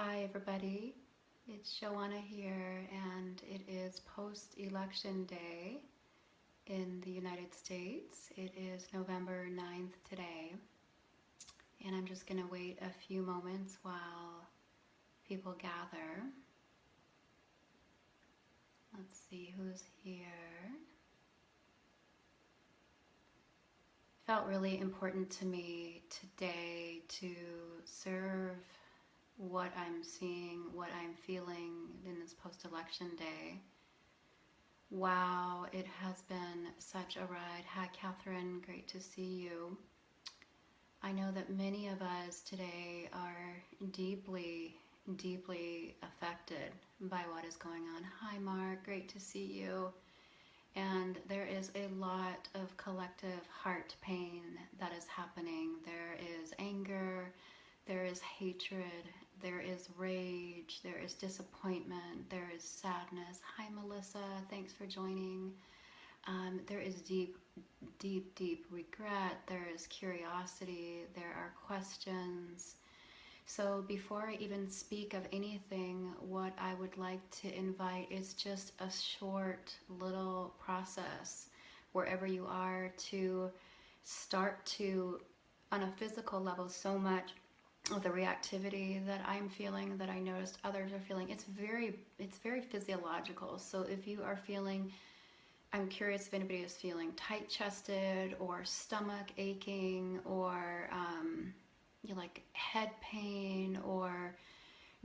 Hi everybody, it's Joanna here and it is post-election day in the United States. It is November 9th today and I'm just going to wait a few moments while people gather. Let's see who's here. It felt really important to me today to serve what I'm seeing, what I'm feeling in this post-election day. Wow, it has been such a ride. Hi, Catherine. Great to see you. I know that many of us today are deeply, deeply affected by what is going on. Hi, Mark. Great to see you. And there is a lot of collective heart pain that is happening. There is anger, there is hatred, there is rage, there is disappointment, there is sadness. Hi, Melissa. Thanks for joining. There is deep, deep, deep regret. There is curiosity. There are questions. So before I even speak of anything, what I would like to invite is just a short little process wherever you are to start to, on a physical level, so much of the reactivity that I'm feeling, that I noticed others are feeling, it's very physiological. So if you are feeling, I'm curious if anybody is feeling tight-chested or stomach aching or like head pain or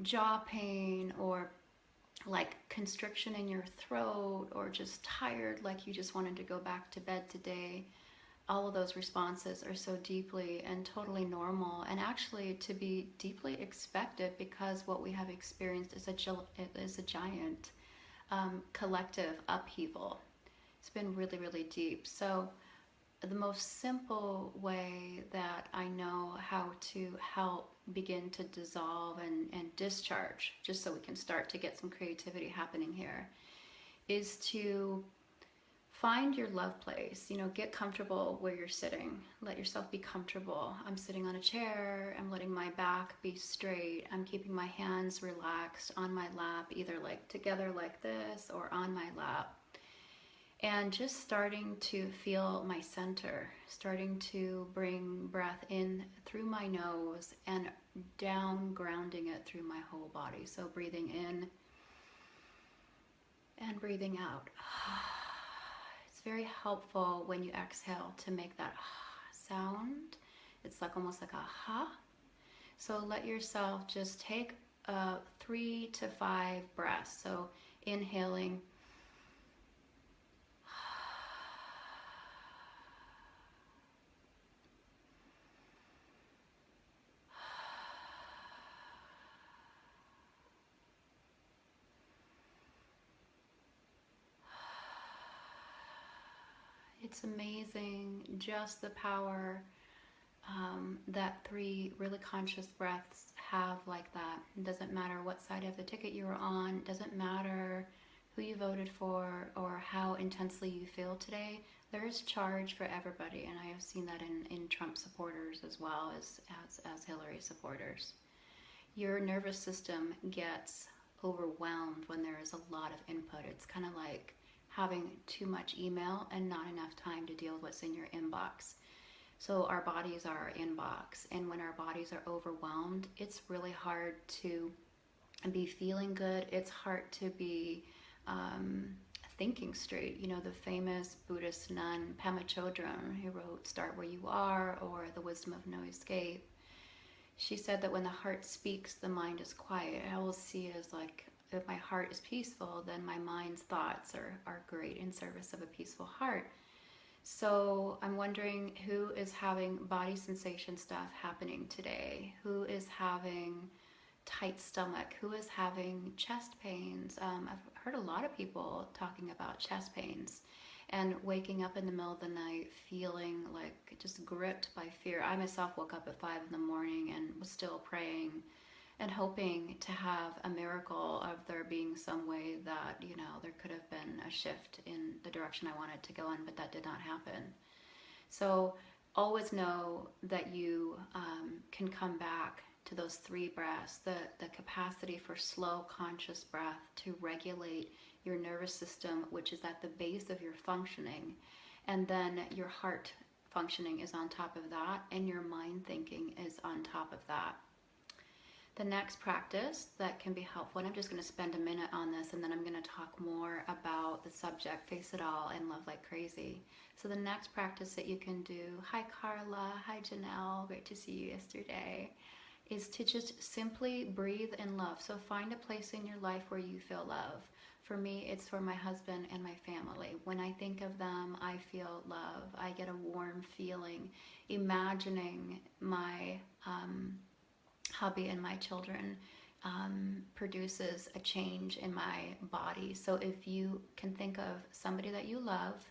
jaw pain or like constriction in your throat or just tired, like you just wanted to go back to bed today. All of those responses are so deeply and totally normal, and actually to be deeply expected, because what we have experienced is a giant collective upheaval. It's been really, really deep. So the most simple way that I know how to help begin to dissolve and discharge, just so we can start to get some creativity happening here, is to find your love place. Get comfortable where you're sitting. Let yourself be comfortable. I'm sitting on a chair. I'm letting my back be straight. I'm keeping my hands relaxed on my lap, either like together like this or on my lap. And just starting to feel my center, starting to bring breath in through my nose and down, grounding it through my whole body. So breathing in and breathing out. It's very helpful when you exhale to make that sound. It's like almost like a ha. So let yourself just take 3 to 5 breaths. So inhaling, it's amazing just the power that 3 really conscious breaths have like that. It doesn't matter what side of the ticket you were on, it doesn't matter who you voted for or how intensely you feel today. There is charge for everybody, and I have seen that in Trump supporters as well as Hillary supporters. Your nervous system gets overwhelmed when there is a lot of input. It's kind of like having too much email and not enough time to deal with what's in your inbox. So our bodies are our inbox, and when our bodies are overwhelmed, it's really hard to be feeling good. It's hard to be thinking straight. The famous Buddhist nun Pema Chodron, who wrote Start Where You Are or The Wisdom of No Escape, she said that when the heart speaks, the mind is quiet. I always see it as like, if my heart is peaceful, then my mind's thoughts are great in service of a peaceful heart. So I'm wondering who is having body sensation stuff happening today, who is having tight stomach, who is having chest pains. I've heard a lot of people talking about chest pains and waking up in the middle of the night feeling like just gripped by fear. I myself woke up at 5 in the morning and was still praying and hoping to have a miracle of there being some way that, there could have been a shift in the direction I wanted to go in, but that did not happen. So always know that you can come back to to those 3 breaths, the capacity for slow conscious breath to regulate your nervous system, which is at the base of your functioning. And then your heart functioning is on top of that, and your mind thinking is on top of that. The next practice that can be helpful, and I'm just going to spend a minute on this, and then I'm going to talk more about the subject, face it all, and love like crazy. So the next practice that you can do, hi Carla, hi Janelle, great to see you yesterday, is to just simply breathe in love. So find a place in your life where you feel love. For me, it's for my husband and my family. When I think of them, I feel love. I get a warm feeling. Imagining my hubby and my children produces a change in my body. So if you can think of somebody that you love,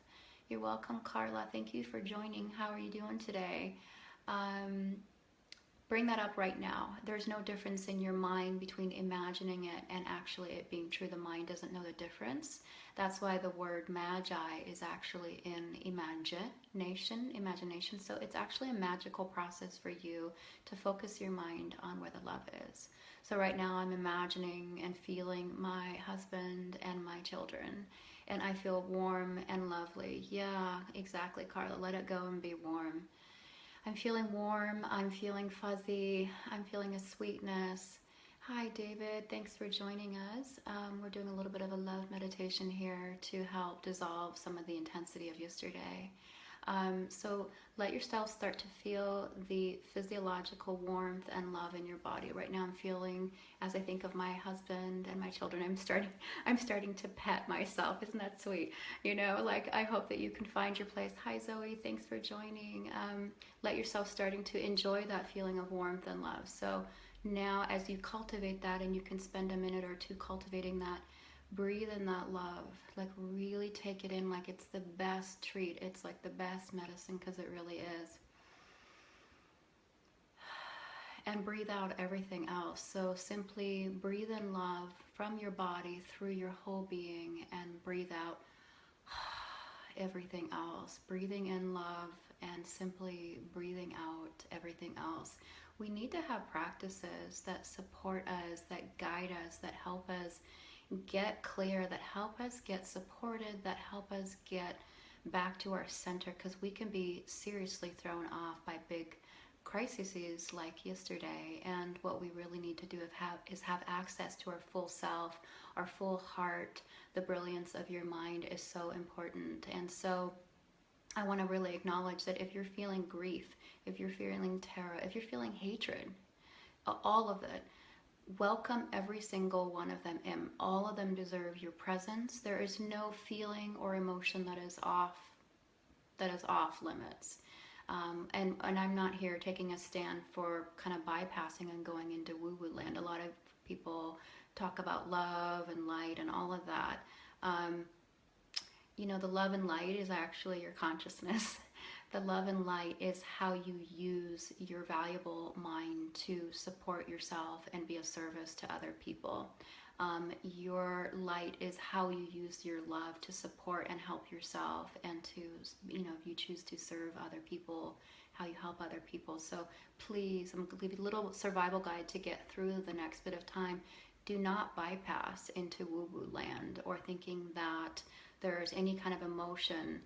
you're welcome, Carla. Thank you for joining. How are you doing today? Bring that up right now. There's no difference in your mind between imagining it and actually it being true. The mind doesn't know the difference. That's why the word magi is actually in imagination. So it's actually a magical process for you to focus your mind on where the love is. So right now I'm imagining and feeling my husband and my children, and I feel warm and lovely. Yeah, exactly, Carla. Let it go and be warm. I'm feeling warm, I'm feeling fuzzy, I'm feeling a sweetness. Hi David, thanks for joining us. We're doing a little bit of a love meditation here to help dissolve some of the intensity of yesterday. So let yourself start to feel the physiological warmth and love in your body. Right now I'm feeling, as I think of my husband and my children, I'm starting to pet myself. Isn't that sweet? You know, like, I hope that you can find your place. Hi Zoe, thanks for joining. Let yourself starting to enjoy that feeling of warmth and love. So now as you cultivate that, and you can spend a minute or two cultivating that, breathe in that love, like really take it in like it's the best treat. It's like the best medicine, because it really is. And breathe out everything else. So simply breathe in love from your body through your whole being, and breathe out everything else. Breathing in love and simply breathing out everything else. We need to have practices that support us, that guide us, that help us get clear, that help us get supported, that help us get back to our center, because we can be seriously thrown off by big crises like yesterday. And what we really need to do is have access to our full self, our full heart. The brilliance of your mind is so important. And so I want to really acknowledge that if you're feeling grief, if you're feeling terror, if you're feeling hatred, all of it, welcome every single one of them in. All of them deserve your presence. There is no feeling or emotion that is off limits. And I'm not here taking a stand for kind of bypassing and going into woo-woo land. A lot of people talk about love and light and all of that. You know, the love and light is actually your consciousness. The love and light is how you use your valuable mind to support yourself and be of service to other people. Your light is how you use your love to support and help yourself, and to, you know, if you choose to serve other people, how you help other people. So please, I'm going to leave you a little survival guide to get through the next bit of time. Do not bypass into woo-woo land, or thinking that there's any kind of emotion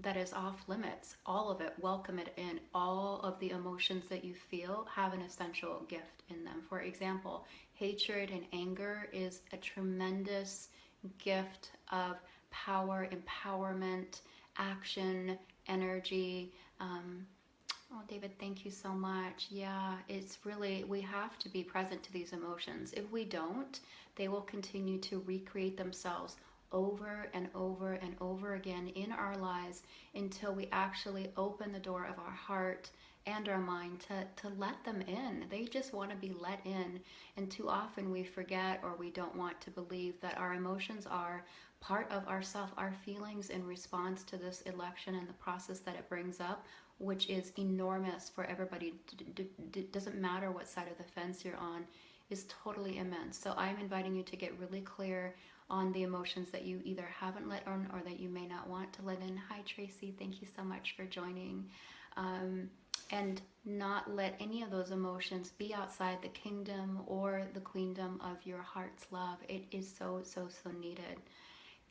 that is off limits. All of it, welcome it in. All of the emotions that you feel have an essential gift in them. For example, hatred and anger is a tremendous gift of power, empowerment, action, energy. Oh, David, thank you so much. Yeah, it's really, we have to be present to these emotions. If we don't, they will continue to recreate themselves over and over and over again in our lives, until we actually open the door of our heart and our mind to let them in. They just want to be let in. And too often we forget, or we don't want to believe, that our emotions are part of ourself. Our feelings in response to this election and the process that it brings up, which is enormous for everybody, doesn't matter what side of the fence you're on, is totally immense. So I'm inviting you to get really clear on the emotions that you either haven't let in, or that you may not want to let in. Hi Tracy, thank you so much for joining. and not let any of those emotions be outside the kingdom or the queendom of your heart's love. It is so, so, so needed.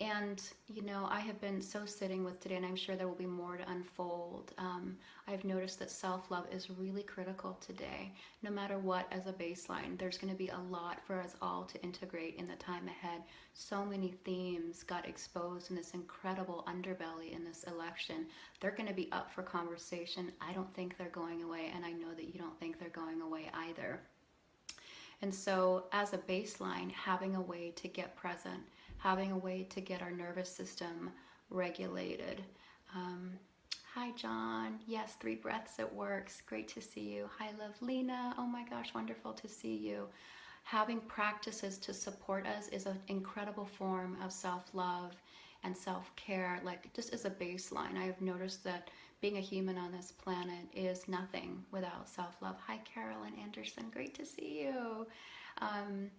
And, you know, I have been so sitting with today, and I'm sure there will be more to unfold. I've noticed that self-love is really critical today. No matter what, as a baseline, there's going to be a lot for us all to integrate in the time ahead. So many themes got exposed in this incredible underbelly in this election. They're going to be up for conversation. I don't think they're going away, and I know that you don't think they're going away either. And so, as a baseline, having a way to get present, having a way to get our nervous system regulated. Um, Hi, John. Yes, 3 breaths, it works. Great to see you. Hi, love, Lena. Oh my gosh, wonderful to see you. Having practices to support us is an incredible form of self-love and self-care, like just as a baseline. I have noticed that being a human on this planet is nothing without self-love. Hi, Carolyn Anderson. Great to see you. Um,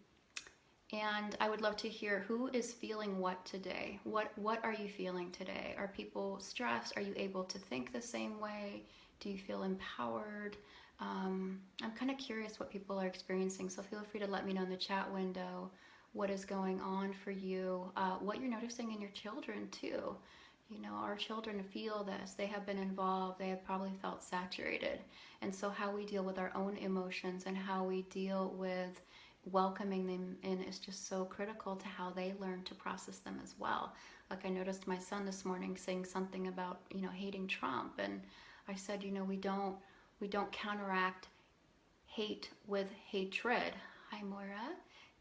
and I would love to hear who is feeling what today. What are you feeling today? Are people stressed? Are you able to think the same way? Do you feel empowered? I'm kind of curious what people are experiencing, so feel free to let me know in the chat window what is going on for you, what you're noticing in your children too. You know, our children feel this. They have been involved. They have probably felt saturated. And so how we deal with our own emotions and how we deal with welcoming them in is just so critical to how they learn to process them as well. Like I noticed my son this morning saying something about, you know, hating Trump, and I said, you know, we don't counteract hate with hatred. Hi, Moira.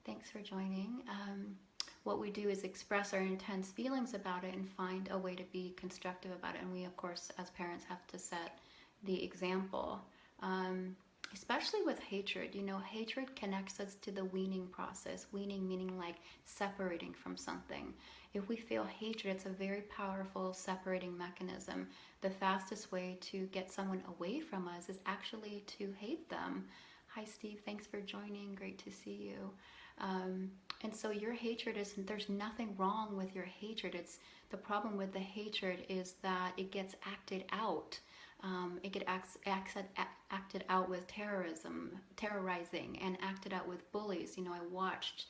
Thanks for joining. What we do is express our intense feelings about it and find a way to be constructive about it. And we, of course, as parents, have to set the example. Especially with hatred, you know, hatred connects us to the weaning process. Weaning meaning like separating from something. If we feel hatred, it's a very powerful separating mechanism. The fastest way to get someone away from us is actually to hate them. Hi, Steve. Thanks for joining. Great to see you. And so your hatred is, there's nothing wrong with your hatred. It's the problem with the hatred is that it gets acted out. It gets acted out with terrorism, terrorizing, and acted out with bullies. You know, I watched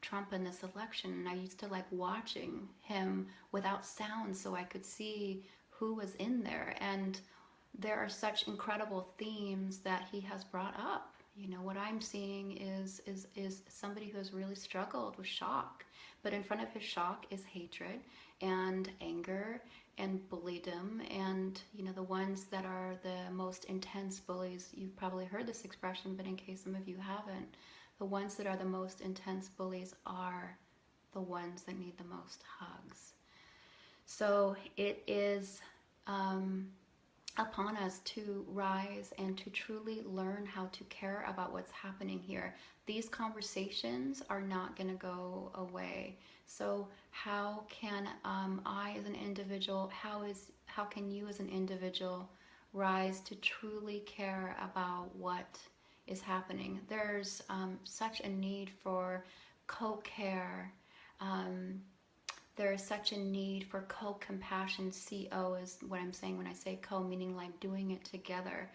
Trump in this election, and I used to like watching him without sound so I could see who was in there. And there are such incredible themes that he has brought up. You know, what I'm seeing is somebody who has really struggled with shock, but in front of his shock is hatred and anger and bulliedom. And you know, the ones that are the most intense bullies, you've probably heard this expression, but in case some of you haven't, the ones that are the most intense bullies are the ones that need the most hugs. So it is upon us to rise and to truly learn how to care about what's happening here. These conversations are not going to go away. So how can I as an individual, how can you as an individual rise to truly care about what is happening? There's such a need for co-care. There is such a need for co-compassion. CO is what I'm saying when I say co, meaning like doing it together.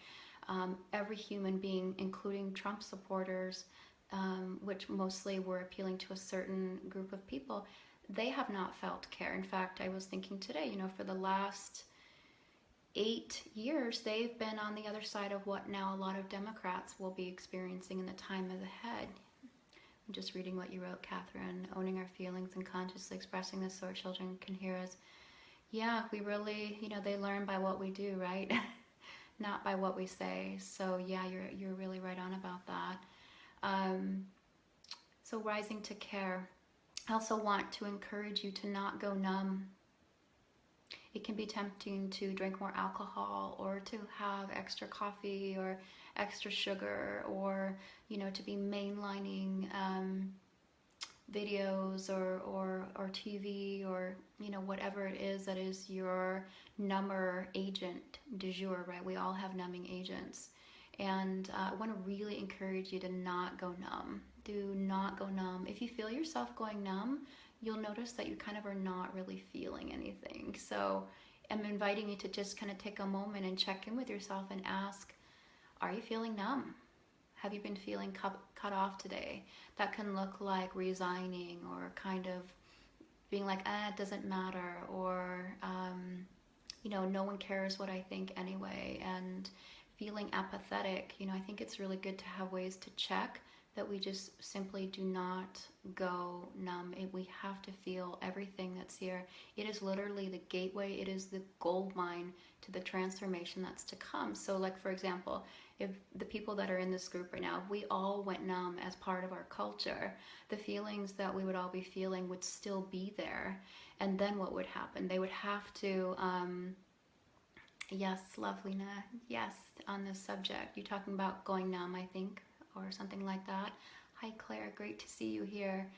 Every human being, including Trump supporters, which mostly were appealing to a certain group of people, they have not felt care. In fact, I was thinking today, you know, for the last 8 years, they've been on the other side of what now a lot of Democrats will be experiencing in the time ahead. I'm just reading what you wrote, Catherine. Owning our feelings and consciously expressing this so our children can hear us. Yeah, we really, you know, they learn by what we do, right? Not by what we say. So yeah, you're really right on about that. So rising to care. I also want to encourage you to not go numb. It can be tempting to drink more alcohol or to have extra coffee or extra sugar, or you know, to be mainlining videos or TV, or you know, whatever it is that is your number agent du jour, right? We all have numbing agents, and I want to really encourage you to not go numb. Do not go numb. If you feel yourself going numb, you'll notice that you kind of are not really feeling anything. So am inviting you to just kind of take a moment and check in with yourself and ask, are you feeling numb? Have you been feeling cut off today? That can look like resigning, or kind of being like, it doesn't matter, or no one cares what I think anyway, and feeling apathetic. I think it's really good to have ways to check that we just simply do not go numb. We have to feel everything that's here. It is literally the gateway. It is the gold mine to the transformation that's to come. So like, for example, if the people that are in this group right now, if we all went numb as part of our culture, the feelings that we would all be feeling would still be there. And then what would happen? They would have to, yes, Lovelina, yes, on this subject. You're talking about going numb, I think, or something like that. Hi, Claire, great to see you here.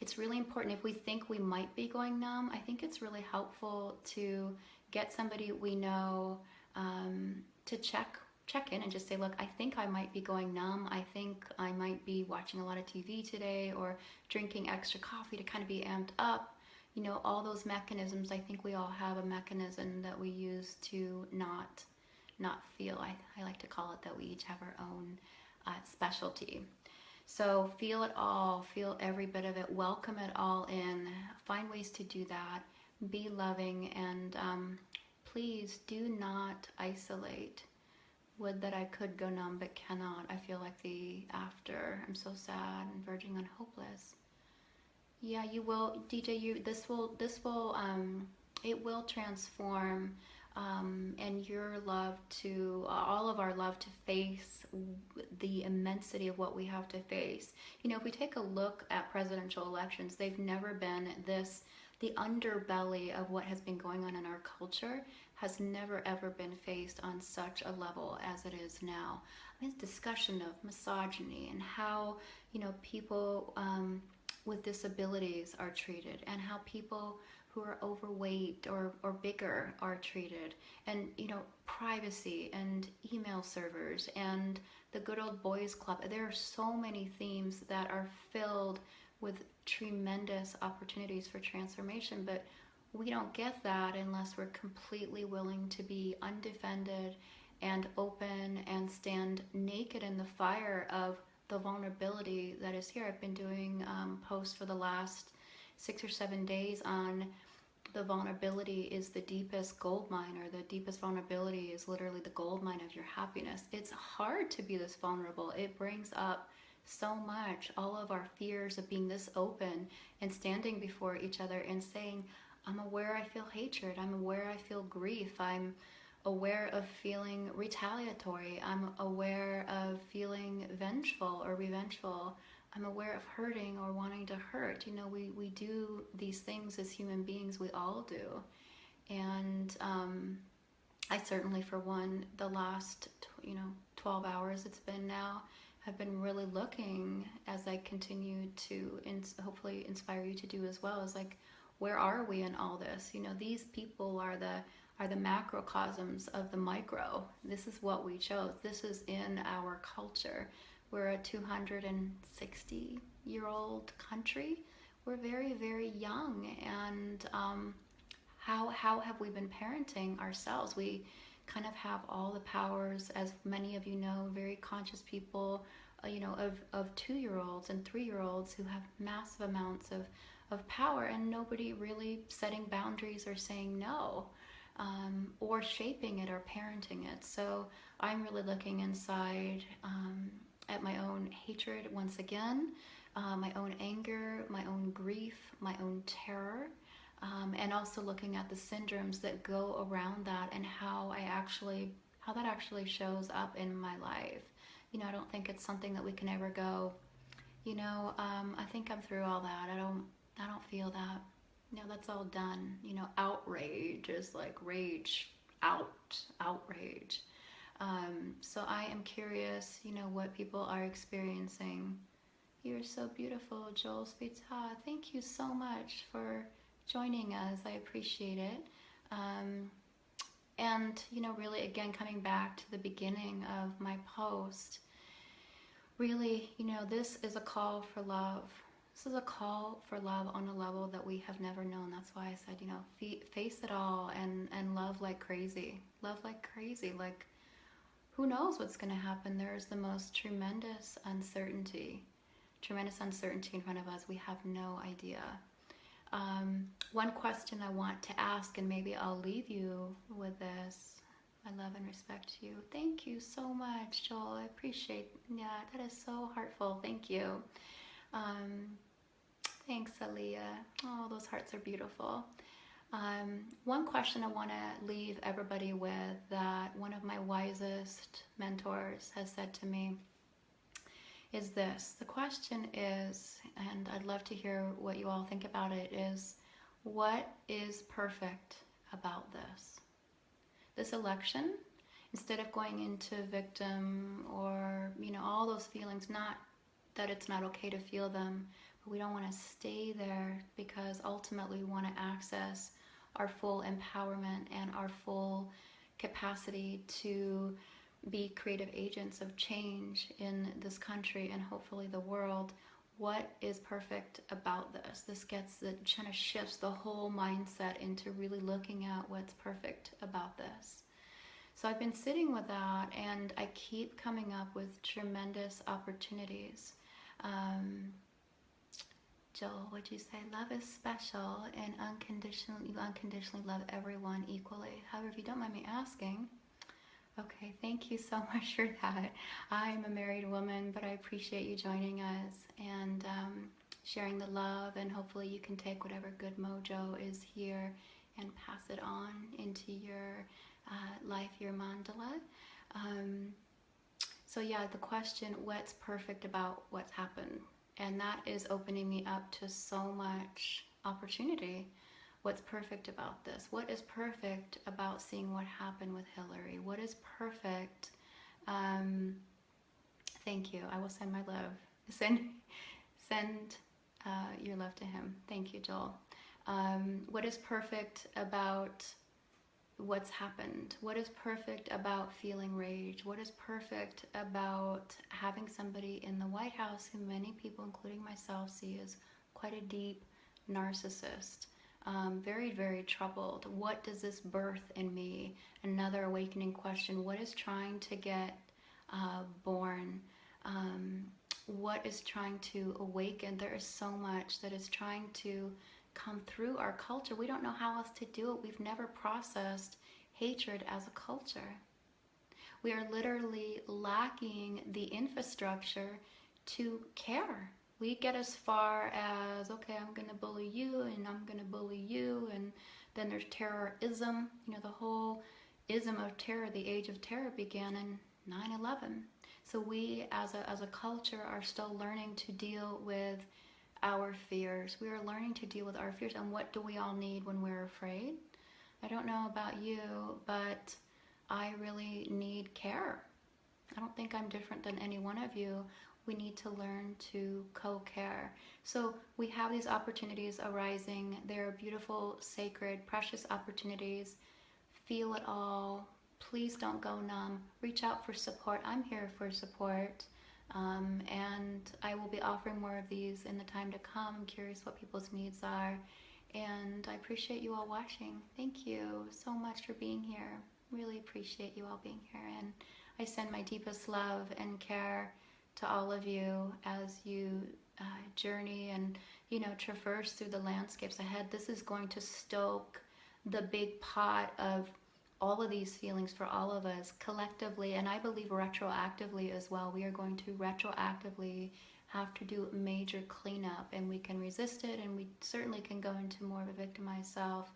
It's really important, if we think we might be going numb, I think it's really helpful to get somebody we know to check in and just say, look, I think I might be going numb. I think I might be watching a lot of TV today, or drinking extra coffee to kind of be amped up. All those mechanisms, I think we all have a mechanism that we use to not feel. I like to call it that we each have our own specialty. So feel it all, feel every bit of it, welcome it all in, find ways to do that, be loving, and please do not isolate. Would that I could go numb but cannot. I feel like the after, I'm so sad and verging on hopeless. Yeah, you will, DJ. This will it will transform, and your love to all of our love to face the immensity of what we have to face. If we take a look at presidential elections, they've never been this. The underbelly of what has been going on in our culture has never ever been faced on such a level as it is now. I mean, it's discussion of misogyny and how people with disabilities are treated, and how people who are overweight or bigger are treated, and privacy and email servers and the good old boys club. There are so many themes that are filled with tremendous opportunities for transformation, but we don't get that unless we're completely willing to be undefended and open and stand naked in the fire of the vulnerability that is here. I've been doing posts for the last 6 or 7 days on the vulnerability is the deepest gold mine, or the deepest vulnerability is literally the gold mine of your happiness. It's hard to be this vulnerable. It brings up so much, all of our fears of being this open and standing before each other and saying, I'm aware I feel hatred, I'm aware I feel grief, I'm aware of feeling retaliatory, I'm aware of feeling vengeful or revengeful, I'm aware of hurting or wanting to hurt. We do these things as human beings, we all do. And I certainly, for one, the last 12 hours it's been now, have been really looking, as I continue to hopefully inspire you to do as well, is like, where are we in all this? These people are the macrocosms of the micro. This is what we chose. This is in our culture. We're a 260-year-old country. We're very, very young, and how have we been parenting ourselves? We kind of have all the powers, as many of you know, very conscious people, of 2-year-olds and 3-year-olds who have massive amounts of power, and nobody really setting boundaries or saying no, or shaping it or parenting it. So I'm really looking inside at my own hatred once again, my own anger, my own grief, my own terror, and also looking at the syndromes that go around that, and how that actually shows up in my life. I don't think it's something that we can ever go, I think I'm through all that. I don't feel that. That's all done. Outrage is like rage, outrage. So I am curious, what people are experiencing. You're so beautiful, Joel Spita. Thank you so much for joining us. I appreciate it. And, really, again, coming back to the beginning of my post, really, this is a call for love. This is a call for love on a level that we have never known. That's why I said, you know, face it all and love like crazy. Love like crazy. Like, who knows what's going to happen? There's the most tremendous uncertainty in front of us. We have no idea. One question I want to ask, and maybe I'll leave you with this. I love and respect you. Thank you so much, Joel. I appreciate. Yeah, that is so heartful. Thank you. Um, Thanks, Aaliyah. Oh, those hearts are beautiful. One question I want to leave everybody with that one of my wisest mentors has said to me is this. The question is, and I'd love to hear what you all think about it, is what is perfect about this? This election, instead of going into victim or, you know, all those feelings, not that it's not okay to feel them, but we don't want to stay there because ultimately we want to access our full empowerment and our full capacity to be creative agents of change in this country and hopefully the world. What is perfect about this? This kind of shifts the whole mindset into really looking at what's perfect about this. So I've been sitting with that, and I keep coming up with tremendous opportunities. Joel, would you say love is special and you unconditionally love everyone equally? However, if you don't mind me asking, okay, thank you so much for that. I'm a married woman, but I appreciate you joining us and sharing the love, and hopefully you can take whatever good mojo is here and pass it on into your life, your mandala. So yeah, the question, what's perfect about what's happened? And that is opening me up to so much opportunity. What's perfect about this? What is perfect about seeing what happened with Hillary? What is perfect? Thank you. I will send my love. Send your love to him. Thank you, Joel. What is perfect about what's happened? What is perfect about feeling rage? What is perfect about having somebody in the White House who many people, including myself, see as quite a deep narcissist? Very, very troubled. What does this birth in me? Another awakening question. What is trying to get born? What is trying to awaken? There is so much that is trying to come through our culture. We don't know how else to do it. We've never processed hatred as a culture. We are literally lacking the infrastructure to care. We get as far as, okay, I'm going to bully you and I'm going to bully you, and then there's terrorism. You know, the whole ism of terror, the age of terror began in 9/11. So we as a culture are still learning to deal with our fears. We are learning to deal with our fears. And what do we all need when we're afraid? I don't know about you, but I really need care. I don't think I'm different than any one of you. We need to learn to co-care. So we have these opportunities arising. They're beautiful, sacred, precious opportunities. Feel it all. Please don't go numb. Reach out for support. I'm here for support. And I will be offering more of these in the time to come. I'm curious what people's needs are. And I appreciate you all watching. Thank you so much for being here. Really appreciate you all being here. And I send my deepest love and care to all of you as you journey and, you know, traverse through the landscapes ahead. This is going to stoke the big pot of all of these feelings for all of us collectively, and I believe retroactively as well. We are going to retroactively have to do major cleanup, and we can resist it, and we certainly can go into more of a victimized self.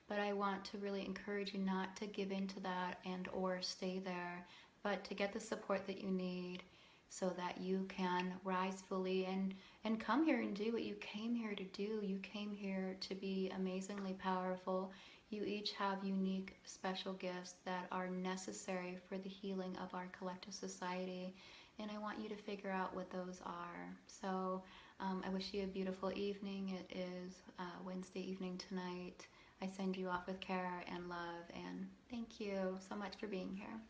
But I want to really encourage you not to give into that and or stay there, but to get the support that you need so that you can rise fully and come here and do what you came here to do. You came here to be amazingly powerful. You each have unique, special gifts that are necessary for the healing of our collective society, and I want you to figure out what those are. So I wish you a beautiful evening. It is Wednesday evening tonight. I send you off with care and love, and thank you so much for being here.